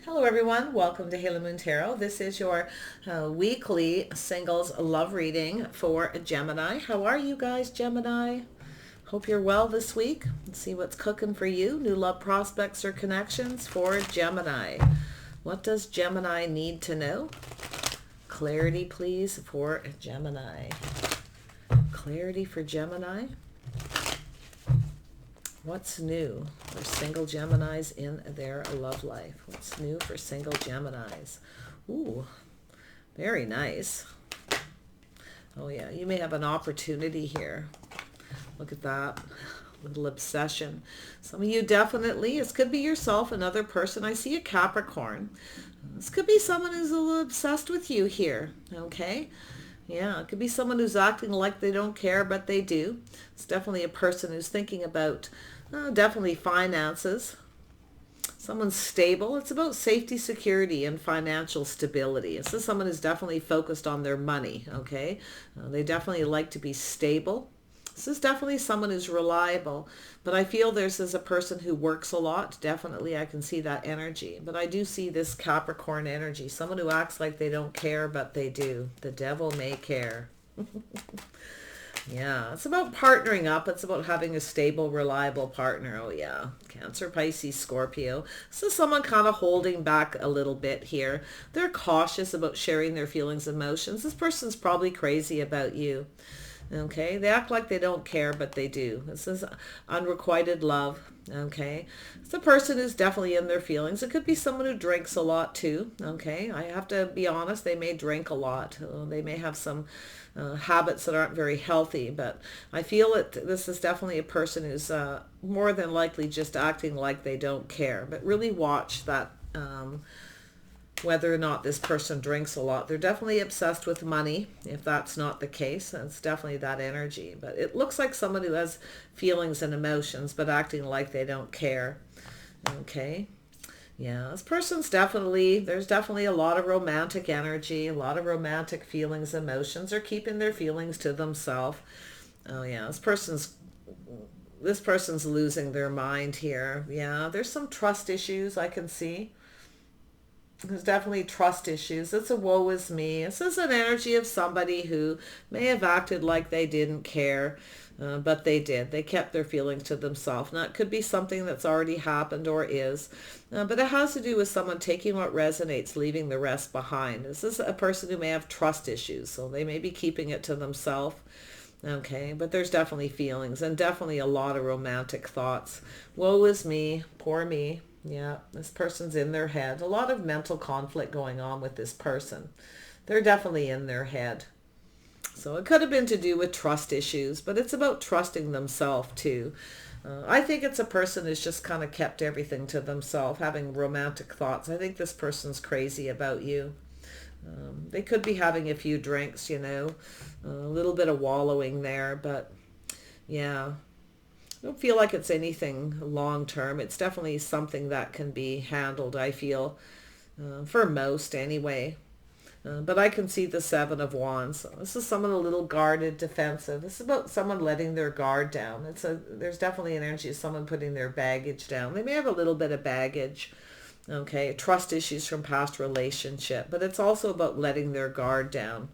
Hello everyone, welcome to Halo Moon Tarot. This is your weekly singles love reading for Gemini. How are you guys, Gemini? Hope you're well this week. Let's see what's cooking for you. New love prospects or connections for Gemini. What does Gemini need to know? Clarity, please, for Gemini. Clarity for Gemini. What's new for single Geminis in their love life? What's new for single Geminis? Ooh, very nice. Oh yeah, you may have an opportunity here. Look at that. Little obsession. Some of you definitely, this could be yourself, another person. I see a Capricorn. This could be someone who's a little obsessed with you here, okay? Yeah, it could be someone who's acting like they don't care, but they do. It's definitely a person who's thinking about definitely finances. Someone's stable. It's about safety, security, and financial stability. This is someone who's definitely focused on their money, okay? They definitely like to be stable. This is definitely someone who's reliable, but I feel there's a person who works a lot. Definitely, I can see that energy, but I do see this Capricorn energy. Someone who acts like they don't care, but they do. The devil may care. Yeah, it's about partnering up. It's about having a stable, reliable partner. Oh yeah, Cancer, Pisces, Scorpio. So someone kind of holding back a little bit here. They're cautious about sharing their feelings, emotions. This person's probably crazy about you. Okay, they act like they don't care, but they do. This is unrequited love. Okay, it's a person who's definitely in their feelings. It could be someone who drinks a lot too. Okay, I have to be honest, they may drink a lot. They may have some habits that aren't very healthy, but I feel that this is definitely a person who's more than likely just acting like they don't care. But really watch that. Whether or not this person drinks a lot. They're definitely obsessed with money. If that's not the case, it's definitely that energy. But it looks like someone who has feelings and emotions, but acting like they don't care. Okay. Yeah, this person's definitely, there's definitely a lot of romantic energy, a lot of romantic feelings, emotions. They're keeping their feelings to themselves. Oh yeah, this person's losing their mind here. Yeah, there's some trust issues I can see. There's definitely trust issues. It's a woe is me. This is an energy of somebody who may have acted like they didn't care, but they did. They kept their feelings to themselves. Now, it could be something that's already happened or is, but it has to do with someone taking what resonates, leaving the rest behind. This is a person who may have trust issues, so they may be keeping it to themselves. Okay, but there's definitely feelings and definitely a lot of romantic thoughts. Woe is me, poor me. Yeah, this person's in their head. A lot of mental conflict going on with this person. They're definitely in their head. So it could have been to do with trust issues, but it's about trusting themselves too. I think it's a person who's just kind of kept everything to themselves, having romantic thoughts. I think this person's crazy about you. They could be having a few drinks, a little bit of wallowing there, but yeah. I don't feel like it's anything long term. It's definitely something that can be handled, I feel, for most anyway. But I can see the Seven of Wands. This is someone a little guarded, defensive. This is about someone letting their guard down. There's definitely an energy of someone putting their baggage down. They may have a little bit of baggage, okay, trust issues from past relationship, but it's also about letting their guard down.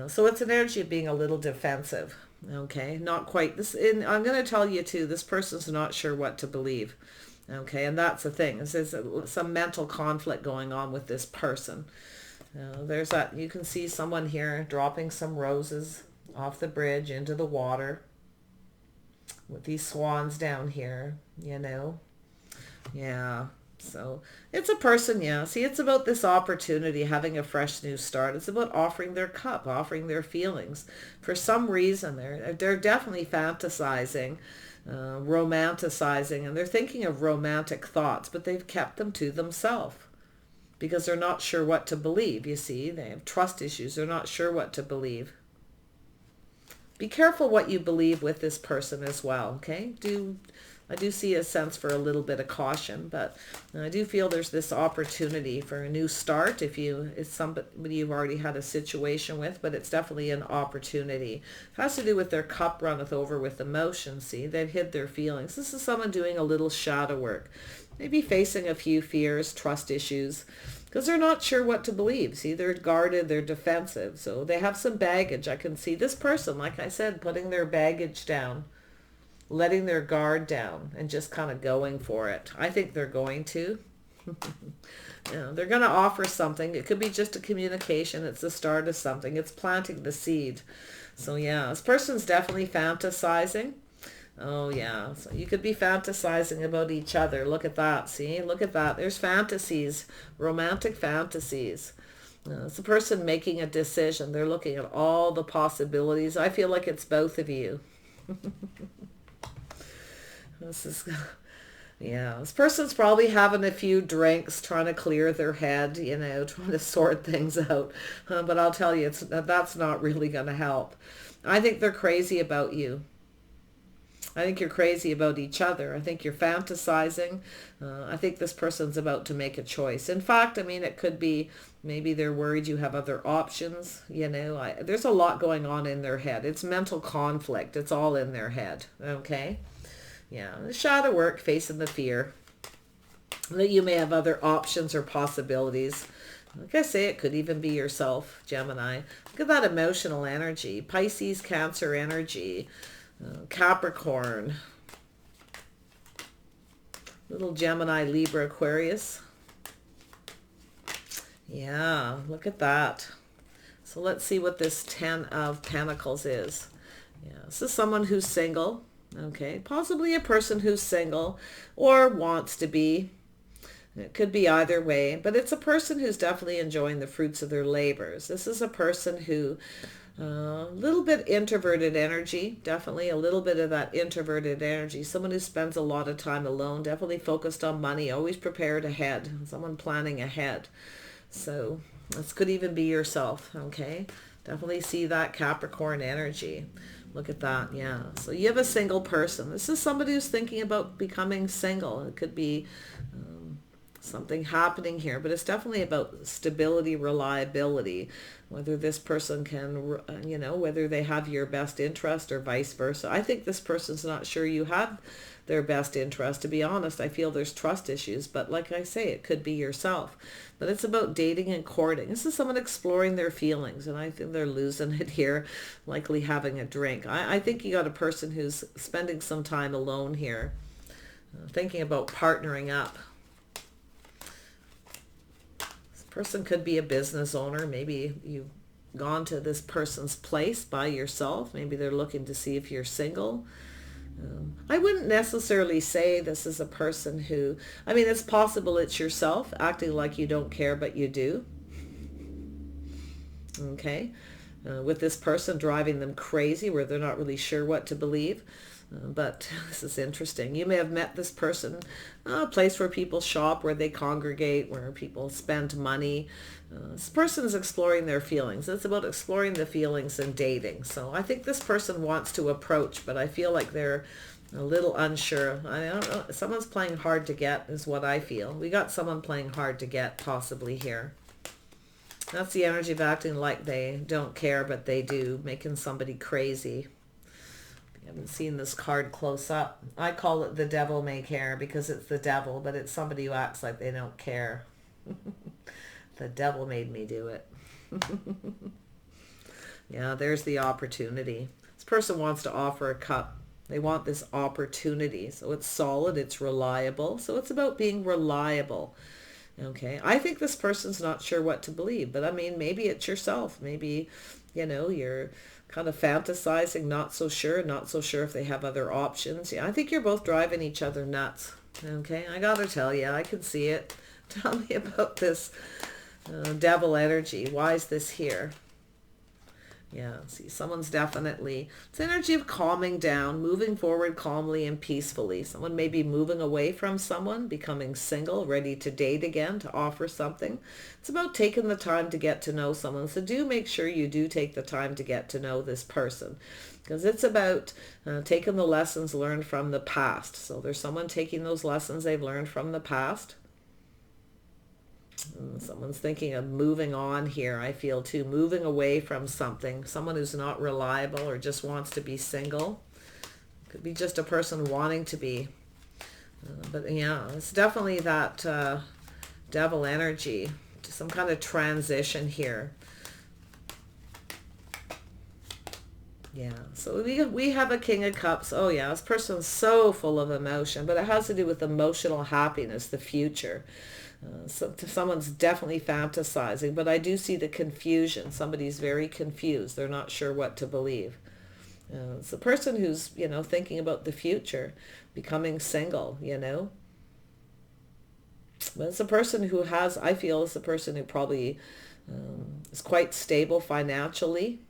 So it's an energy of being a little defensive. Okay, not quite. I'm going to tell you too, this person's not sure what to believe. Okay, and that's the thing. There's some mental conflict going on with this person. There's that. You can see someone here dropping some roses off the bridge into the water with these swans down here, Yeah. So it's a person, yeah. See, it's about this opportunity, having a fresh new start. It's about offering their cup, offering their feelings. For some reason, they're definitely fantasizing, romanticizing, and they're thinking of romantic thoughts, but they've kept them to themselves because they're not sure what to believe. You see, they have trust issues. They're not sure what to believe. Be careful what you believe with this person as well, okay? I do see a sense for a little bit of caution, but I do feel there's this opportunity for a new start if it's somebody you've already had a situation with, but it's definitely an opportunity. It has to do with their cup runneth over with emotion. See, they've hid their feelings. This is someone doing a little shadow work. maybe facing a few fears, trust issues, because they're not sure what to believe. See, they're guarded, they're defensive. So they have some baggage. I can see this person, like I said, putting their baggage down, letting their guard down and just kind of going for it. I think they're going to. They're going to offer something. It could be just a communication. It's the start of something. It's planting the seed. So yeah, this person's definitely fantasizing. Oh yeah, so you could be fantasizing about each other. Look at that. See, look at that. There's fantasies, romantic fantasies. It's a person making a decision. They're looking at all the possibilities. I feel like it's both of you. This is, yeah, this person's probably having a few drinks, trying to clear their head, trying to sort things out. But I'll tell you, that's not really going to help. I think they're crazy about you. I think you're crazy about each other. I think you're fantasizing. I think this person's about to make a choice. In fact, I mean, it could be maybe they're worried you have other options. There's a lot going on in their head. It's mental conflict. It's all in their head. Okay? Yeah, the shadow work, facing the fear that you may have other options or possibilities. Like I say, it could even be yourself, Gemini. Look at that emotional energy. Pisces, Cancer energy. Capricorn, little Gemini, Libra, Aquarius. Yeah, look at that. So let's see what this 10 of Pentacles is. Yeah, this is someone who's single. Okay, possibly a person who's single or wants to be. It could be either way, but it's a person who's definitely enjoying the fruits of their labors. This is a person who a little bit introverted energy, definitely a little bit of that introverted energy. Someone who spends a lot of time alone, definitely focused on money, always prepared ahead, someone planning ahead. So this could even be yourself, okay? Definitely see that Capricorn energy. Look at that, yeah. So you have a single person. This is somebody who's thinking about becoming single. It could be something happening here, but it's definitely about stability, reliability, whether this person can, whether they have your best interest or vice versa. I think this person's not sure you have their best interest. To be honest, I feel there's trust issues, but like I say, it could be yourself. But it's about dating and courting. This is someone exploring their feelings, and I think they're losing it here, likely having a drink. I think you got a person who's spending some time alone here, thinking about partnering up. Person could be a business owner. Maybe you've gone to this person's place by yourself. Maybe they're looking to see if you're single. I wouldn't necessarily say this is a person who, I mean, it's possible it's yourself acting like you don't care, but you do. Okay. With this person driving them crazy where they're not really sure what to believe. But this is interesting. You may have met this person, a place where people shop, where they congregate, where people spend money. This person is exploring their feelings. It's about exploring the feelings and dating. So I think this person wants to approach, but I feel like they're a little unsure. I don't know. Someone's playing hard to get is what I feel. We got someone playing hard to get possibly here. That's the energy of acting like they don't care, but they do, making somebody crazy. I haven't seen this card close up. I call it the devil may care because it's the devil, but it's somebody who acts like they don't care. The devil made me do it. Yeah, there's the opportunity. This person wants to offer a cup. They want this opportunity. So it's solid, it's reliable. So it's about being reliable. Okay, I think this person's not sure what to believe, but I mean, maybe it's yourself. Maybe, you're kind of fantasizing, not so sure if they have other options. Yeah, I think you're both driving each other nuts. Okay, I gotta tell you, I can see it. Tell me about this devil energy. Why is this here? Yeah, see, someone's definitely, it's energy of calming down, moving forward calmly and peacefully. Someone may be moving away from someone, becoming single, ready to date again, to offer something. It's about taking the time to get to know someone. So do make sure you do take the time to get to know this person, because it's about taking the lessons learned from the past. So there's someone taking those lessons they've learned from the past. Someone's thinking of moving on here, I feel too, moving away from something. Someone who's not reliable or just wants to be single. Could be just a person wanting to be But yeah, it's definitely that devil energy, some kind of transition here. Yeah, so we have a King of Cups. Oh yeah, this person's so full of emotion, but it has to do with emotional happiness, the future. So someone's definitely fantasizing, but I do see the confusion. Somebody's very confused. They're not sure what to believe. It's a person who's, thinking about the future, becoming single, But it's a person who has, I feel, it's a person who probably is quite stable financially.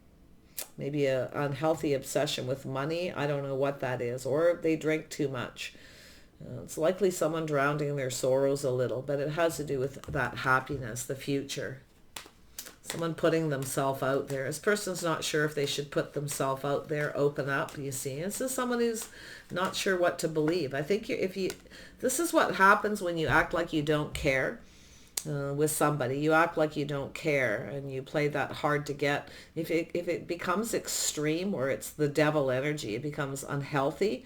Maybe a unhealthy obsession with money. I don't know what that is. Or they drink too much. It's likely someone drowning in their sorrows a little, but it has to do with that happiness, the future. Someone putting themselves out there. This person's not sure if they should put themselves out there, open up, you see. This is someone who's not sure what to believe. I think this is what happens when you act like you don't care with somebody. You act like you don't care and you play that hard to get. If it becomes extreme, or it's the devil energy, it becomes unhealthy,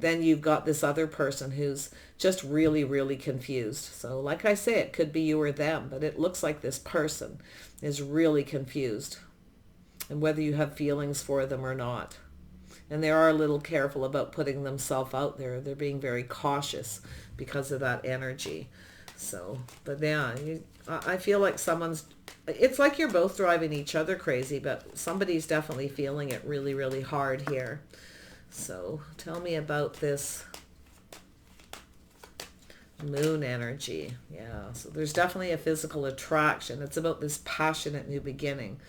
then you've got this other person who's just really, really confused. So like I say, it could be you or them, but it looks like this person is really confused, and whether you have feelings for them or not. And they are a little careful about putting themselves out there. They're being very cautious because of that energy. So, but yeah, I feel like it's like you're both driving each other crazy, but somebody's definitely feeling it really, really hard here. So tell me about this moon energy. Yeah, so there's definitely a physical attraction. It's about this passionate new beginning.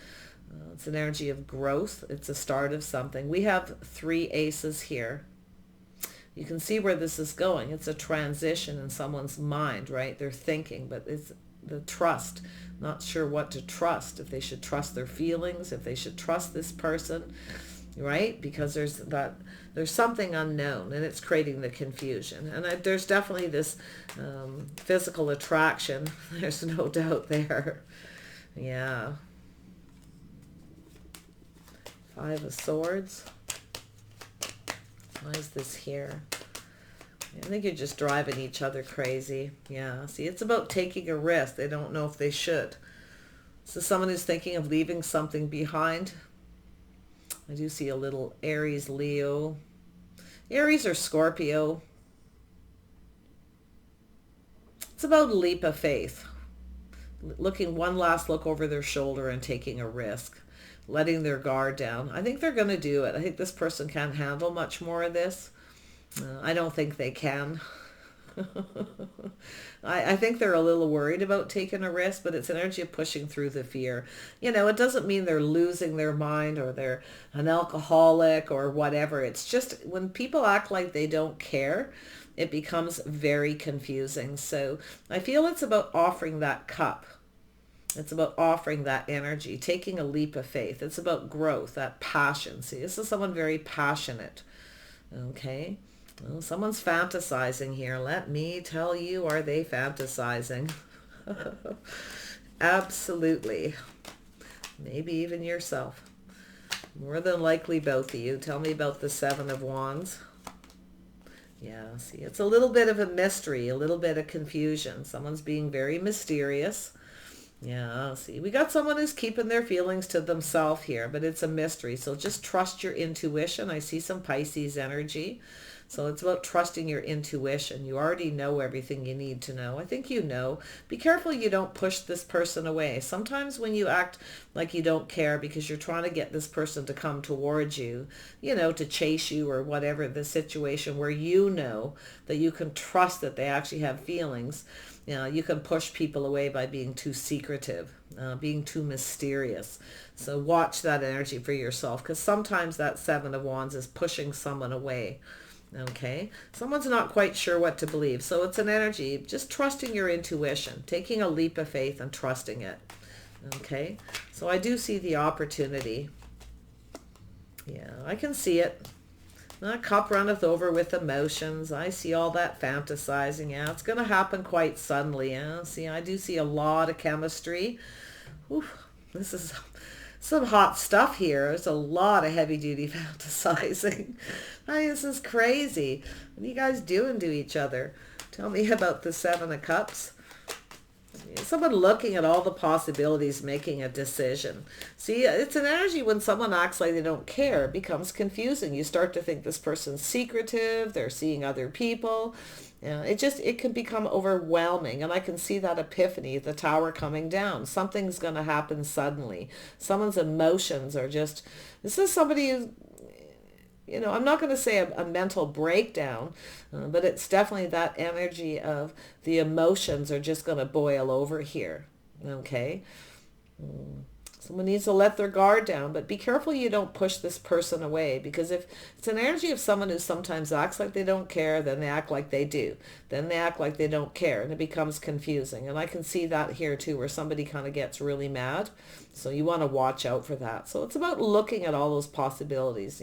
It's an energy of growth. It's a start of something. We have 3 aces here. You can see where this is going. It's a transition in someone's mind, right? They're thinking, but it's the trust. Not sure what to trust, if they should trust their feelings, if they should trust this person, right? Because there's something unknown, and it's creating the confusion. And there's definitely this physical attraction. There's no doubt there. Yeah. 5 of Swords. Why is this here? I think you're just driving each other crazy. Yeah, see, it's about taking a risk. They don't know if they should. So someone who's thinking of leaving something behind. I do see a little Aries, Leo. Aries or Scorpio. It's about a leap of faith. Looking one last look over their shoulder and taking a risk. Letting their guard down. I think they're going to do it. I think this person can't handle much more of this. I don't think they can. I think they're a little worried about taking a risk, but it's an energy of pushing through the fear. It doesn't mean they're losing their mind or they're an alcoholic or whatever. It's just when people act like they don't care, it becomes very confusing. So I feel it's about offering that cup. It's about offering that energy, taking a leap of faith. It's about growth, that passion. See, this is someone very passionate. Okay. Well, someone's fantasizing here. Let me tell you, are they fantasizing? Absolutely. Maybe even yourself. More than likely both of you. Tell me about the 7 of Wands. Yeah, see, it's a little bit of a mystery, a little bit of confusion. Someone's being very mysterious. Yeah, see, we got someone who's keeping their feelings to themselves here, but it's a mystery. So just trust your intuition. I see some Pisces energy. So it's about trusting your intuition. You already know everything you need to know. I think you know. Be careful you don't push this person away. Sometimes when you act like you don't care because you're trying to get this person to come towards you, to chase you or whatever the situation where you know that you can trust that they actually have feelings, you can push people away by being too secretive, being too mysterious. So watch that energy for yourself, because sometimes that 7 of Wands is pushing someone away. Okay, someone's not quite sure what to believe. So it's an energy, just trusting your intuition, taking a leap of faith and trusting it. Okay, so I do see the opportunity. Yeah, I can see it. That cup runneth over with emotions. I see all that fantasizing. Yeah, it's going to happen quite suddenly. Yeah, see, I do see a lot of chemistry. Oof, this is Some hot stuff here. There's a lot of heavy duty fantasizing. This is crazy. What are you guys doing to each other? Tell me about the Seven of Cups. Someone looking at all the possibilities, making a decision. See, it's an energy when someone acts like they don't care. It becomes confusing. You start to think this person's secretive. They're seeing other people. It can become overwhelming. And I can see that epiphany, the tower coming down. Something's going to happen suddenly. Someone's emotions are just, this is somebody who, I'm not going to say a mental breakdown, but it's definitely that energy of the emotions are just going to boil over here. Okay? Someone needs to let their guard down, but be careful you don't push this person away, because if it's an energy of someone who sometimes acts like they don't care, then they act like they do. Then they act like they don't care, and it becomes confusing. And I can see that here too, where somebody kind of gets really mad. So you want to watch out for that. So it's about looking at all those possibilities,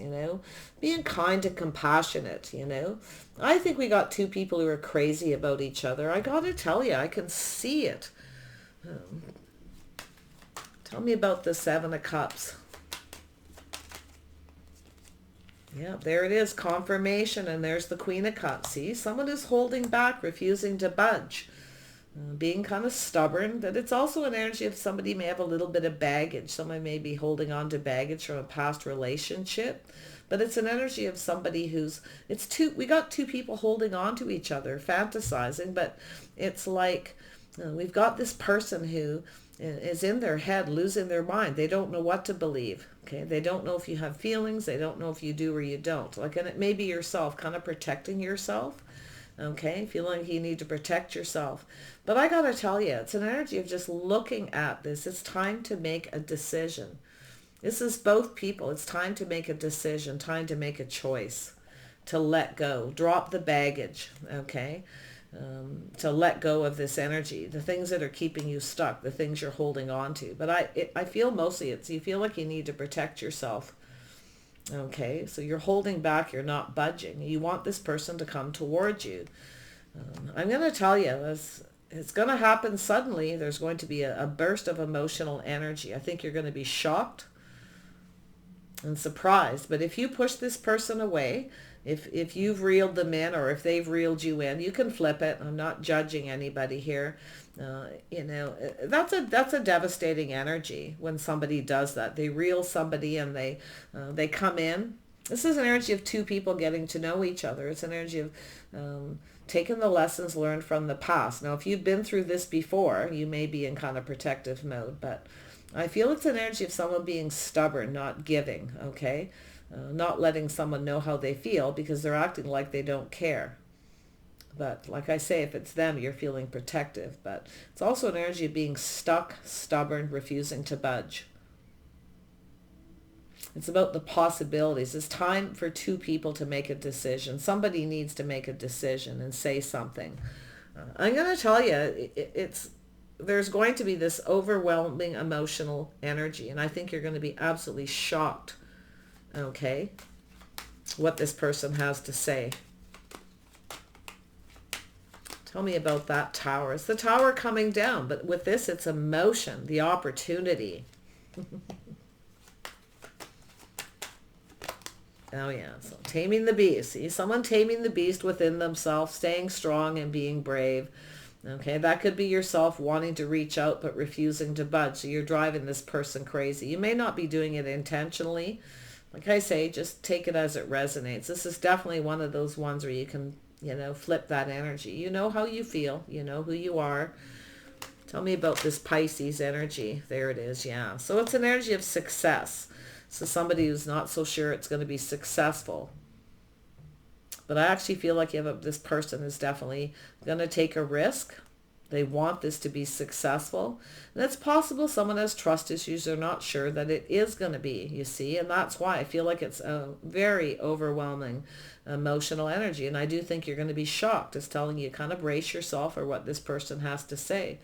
being kind and compassionate, I think we got two people who are crazy about each other. I got to tell you, I can see it. Tell me about the Seven of Cups. Yeah, there it is, confirmation, and there's the Queen of Cups. See, someone is holding back, refusing to budge, being kind of stubborn. But it's also an energy of somebody may have a little bit of baggage. Someone may be holding on to baggage from a past relationship. But it's an energy of somebody we got two people holding on to each other, fantasizing, but it's like we've got this person who is in their head, losing their mind. They don't know what to believe. Okay, they don't know if you have feelings. They don't know if you do or you don't. And it may be yourself, kind of protecting yourself. Okay, feeling like you need to protect yourself. But I gotta tell you, it's an energy of just looking at this. It's time to make a decision. This is both people. It's time to make a decision, time to make a choice, to let go, drop the baggage. Okay. To let go of this energy, the things that are keeping you stuck, the things you're holding on to. But I feel mostly you feel like you need to protect yourself. Okay, so you're holding back, you're not budging. You want this person to come towards you. I'm going to tell you, it's going to happen suddenly. There's going to be a burst of emotional energy. I think you're going to be shocked and surprised. But if you push this person away, if you've reeled them in, or if they've reeled you in, you can flip it. I'm not judging anybody here. That's a devastating energy when somebody does that. They reel somebody and they come in. This is an energy of two people getting to know each other. It's an energy of taking the lessons learned from the past. Now, if you've been through this before, you may be in kind of protective mode, but I feel it's an energy of someone being stubborn, not giving, okay? Not letting someone know how they feel because they're acting like they don't care. But like I say, if it's them, you're feeling protective. But it's also an energy of being stuck, stubborn, refusing to budge. It's about the possibilities. It's time for two people to make a decision. Somebody needs to make a decision and say something. I'm going to tell you, there's going to be this overwhelming emotional energy, and I think you're going to be absolutely shocked, okay, what this person has to say. Tell me about that tower. It's the tower coming down, but with this, it's emotion, the opportunity. Oh yeah, so taming the beast. See, someone taming the beast within themselves, staying strong and being brave. Okay, that could be yourself wanting to reach out but refusing to budge. So you're driving this person crazy. You may not be doing it intentionally. Like I say, just take it as it resonates. This is definitely one of those ones where you can, flip that energy. You know how you feel. You know who you are. Tell me about this Pisces energy. There it is, yeah. So it's an energy of success. So somebody who's not so sure it's going to be successful. But I actually feel like this person is definitely going to take a risk. They want this to be successful. And it's possible someone has trust issues. They're not sure that it is going to be, you see. And that's why I feel like it's a very overwhelming emotional energy. And I do think you're going to be shocked. It's telling you kind of brace yourself for what this person has to say.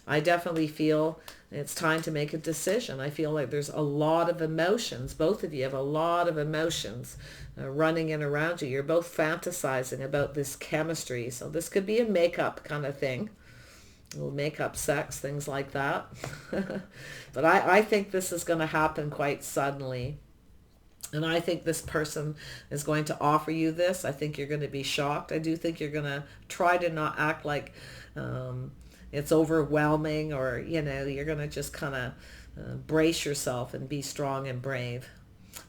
I definitely feel it's time to make a decision. I feel like there's a lot of emotions. Both of you have a lot of emotions running in around you. You're both fantasizing about this chemistry. So this could be a makeup kind of thing. We'll make up sex, things like that. But I think this is going to happen quite suddenly. And I think this person is going to offer you this. I think you're going to be shocked. I do think you're going to try to not act like it's overwhelming, or, you're going to just kind of brace yourself and be strong and brave.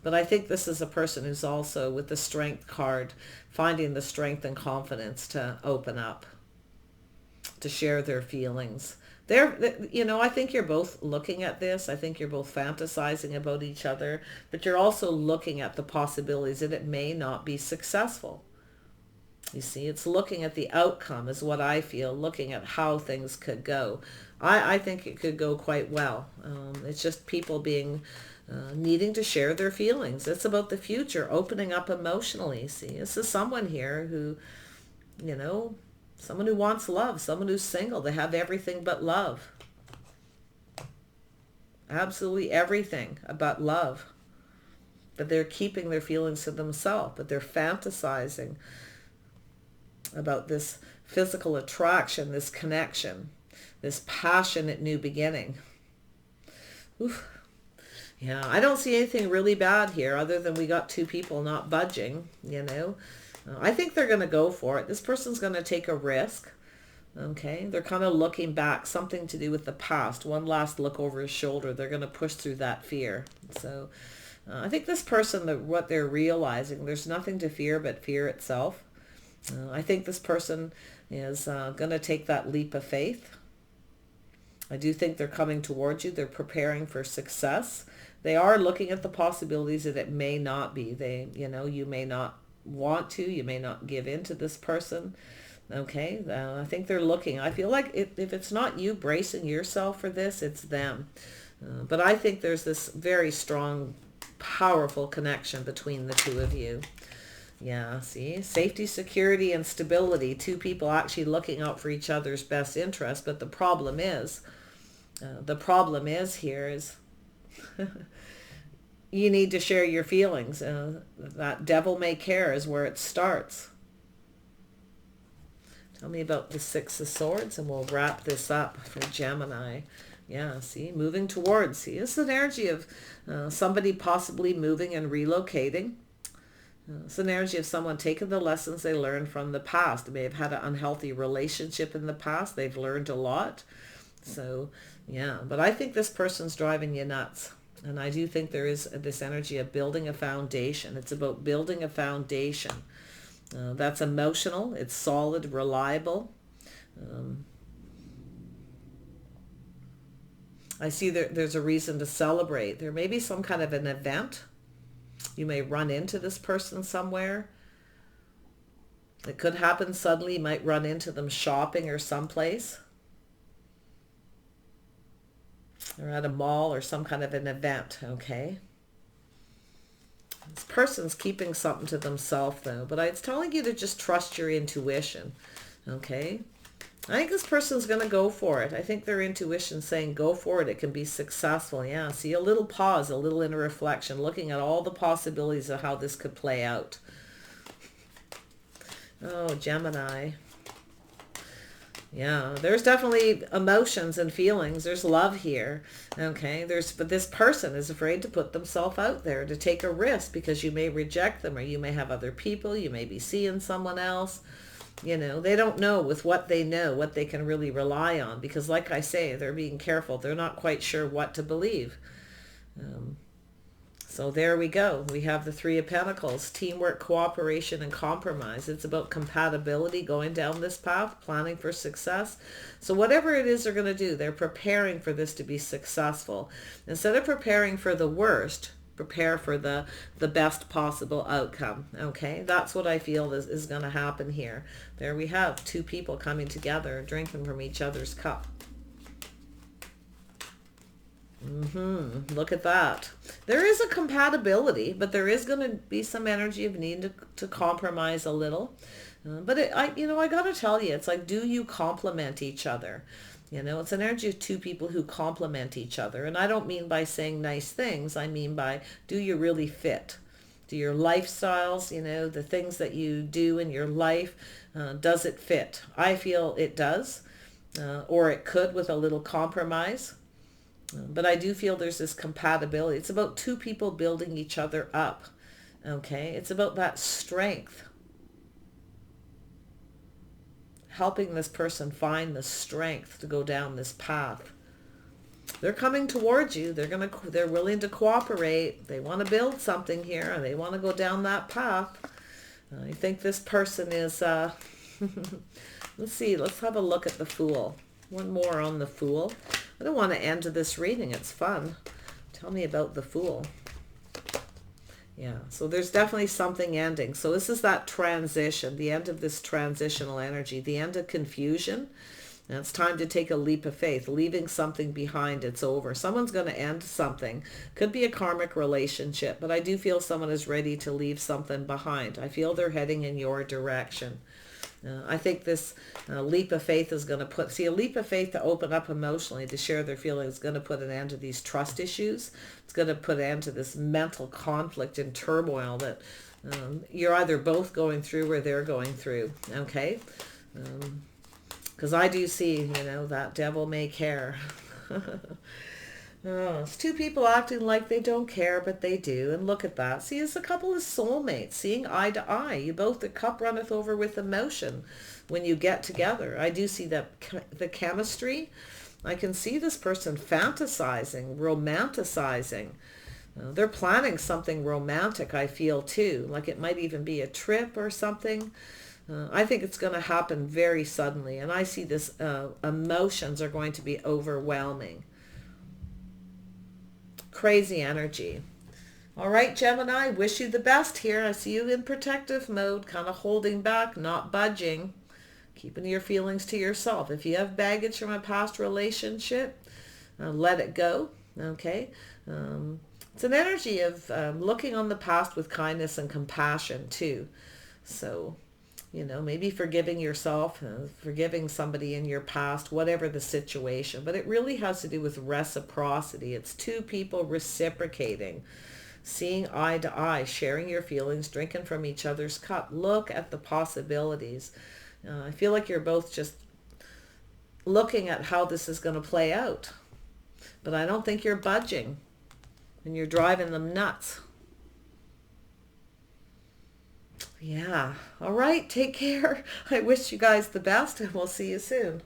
But I think this is a person who's also, with the strength card, finding the strength and confidence to open up, to share their feelings. I think you're both looking at this. I think you're both fantasizing about each other, but you're also looking at the possibilities that it may not be successful. You see, it's looking at the outcome is what I feel, looking at how things could go. I think it could go quite well. It's just people being needing to share their feelings. It's about the future, opening up emotionally. See, this is someone here who, someone who wants love, someone who's single. They have everything but love. Absolutely everything but love. But they're keeping their feelings to themselves, but they're fantasizing about this physical attraction, this connection, this passionate new beginning. Oof. Yeah, I don't see anything really bad here other than we got two people not budging, I think they're going to go for it. This person's going to take a risk. Okay, they're kind of looking back, something to do with the past. One last look over his shoulder. They're going to push through that fear. So I think this person, what they're realizing, there's nothing to fear but fear itself. I think this person is going to take that leap of faith. I do think they're coming towards you. They're preparing for success. They are looking at the possibilities that it may not be. You may not want to, you may not give in to this person. Okay, I think they're looking. I feel like if it's not you bracing yourself for this, it's them. But I think there's this very strong, powerful connection between the two of you. Yeah, see, safety, security, and stability. Two people actually looking out for each other's best interest. But the problem is here is you need to share your feelings. That devil may care is where it starts. Tell me about the Six of Swords and we'll wrap this up for Gemini. Yeah, see, moving towards. See, it's an energy of somebody possibly moving and relocating. It's an energy of someone taking the lessons they learned from the past. They may have had an unhealthy relationship in the past. They've learned a lot. So, yeah, but I think this person's driving you nuts. And I do think there is this energy of building a foundation. It's about building a foundation. That's emotional. It's solid, reliable. I see there's a reason to celebrate. There may be some kind of an event. You may run into this person somewhere. It could happen suddenly. You might run into them shopping or someplace. Or at a mall or some kind of an event, okay? This person's keeping something to themselves, though. But it's telling you to just trust your intuition, okay? I think this person's going to go for it. I think their intuition saying go for it. It can be successful. Yeah, see, a little pause, a little inner reflection, looking at all the possibilities of how this could play out. Oh, Gemini. Yeah, there's definitely emotions and feelings. There's love here. Okay, but this person is afraid to put themselves out there, to take a risk, because you may reject them, or you may have other people. You may be seeing someone else. They don't know with what they know, what they can really rely on, because like I say, they're being careful. They're not quite sure what to believe. So there we go. We have the Three of Pentacles, teamwork, cooperation, and compromise. It's about compatibility, going down this path, planning for success. So whatever it is they're going to do, they're preparing for this to be successful. Instead of preparing for the worst, prepare for the best possible outcome. Okay, that's what I feel is going to happen here. There we have two people coming together, drinking from each other's cup. Look at that. There is a compatibility, but there is going to be some energy of needing to compromise a little. But I got to tell you, it's like, do you complement each other? It's an energy of two people who complement each other. And I don't mean by saying nice things. I mean by, do you really fit? Do your lifestyles, the things that you do in your life, does it fit? I feel it does. or it could with a little compromise. But I do feel there's this compatibility. It's about two people building each other up. Okay, it's about that strength, helping this person find the strength to go down this path. They're coming towards you. They're willing to cooperate. They want to build something here, and they want to go down that path. I think this person is let's see, let's have a look at the Fool. One more on the Fool. I don't want to end this reading. It's fun. Tell me about the Fool. Yeah, so there's definitely something ending. So this is that transition, the end of this transitional energy, the end of confusion. And it's time to take a leap of faith, leaving something behind. It's over. Someone's going to end something. Could be a karmic relationship, but I do feel someone is ready to leave something behind. I feel they're heading in your direction. I think this leap of faith is going to a leap of faith to open up emotionally, to share their feelings, is going to put an end to these trust issues. It's going to put an end to this mental conflict and turmoil that you're either both going through or they're going through. Okay? Because I do see, that devil may care. Oh, it's two people acting like they don't care, but they do. And look at that. See, it's a couple of soulmates, seeing eye to eye. You both, the cup runneth over with emotion when you get together. I do see that the chemistry. I can see this person fantasizing, romanticizing. They're planning something romantic, I feel, too. Like it might even be a trip or something. I think it's going to happen very suddenly. And I see this emotions are going to be overwhelming. Crazy energy. All right, Gemini, wish you the best here. I see you in protective mode, kind of holding back, not budging, keeping your feelings to yourself. If you have baggage from a past relationship, let it go. Okay. It's an energy of looking on the past with kindness and compassion too. So, maybe forgiving yourself, forgiving somebody in your past, whatever the situation. But it really has to do with reciprocity. It's two people reciprocating, seeing eye to eye, sharing your feelings, drinking from each other's cup. Look at the possibilities. I feel like you're both just looking at how this is going to play out. But I don't think you're budging, and you're driving them nuts. Yeah. All right. Take care. I wish you guys the best, and we'll see you soon.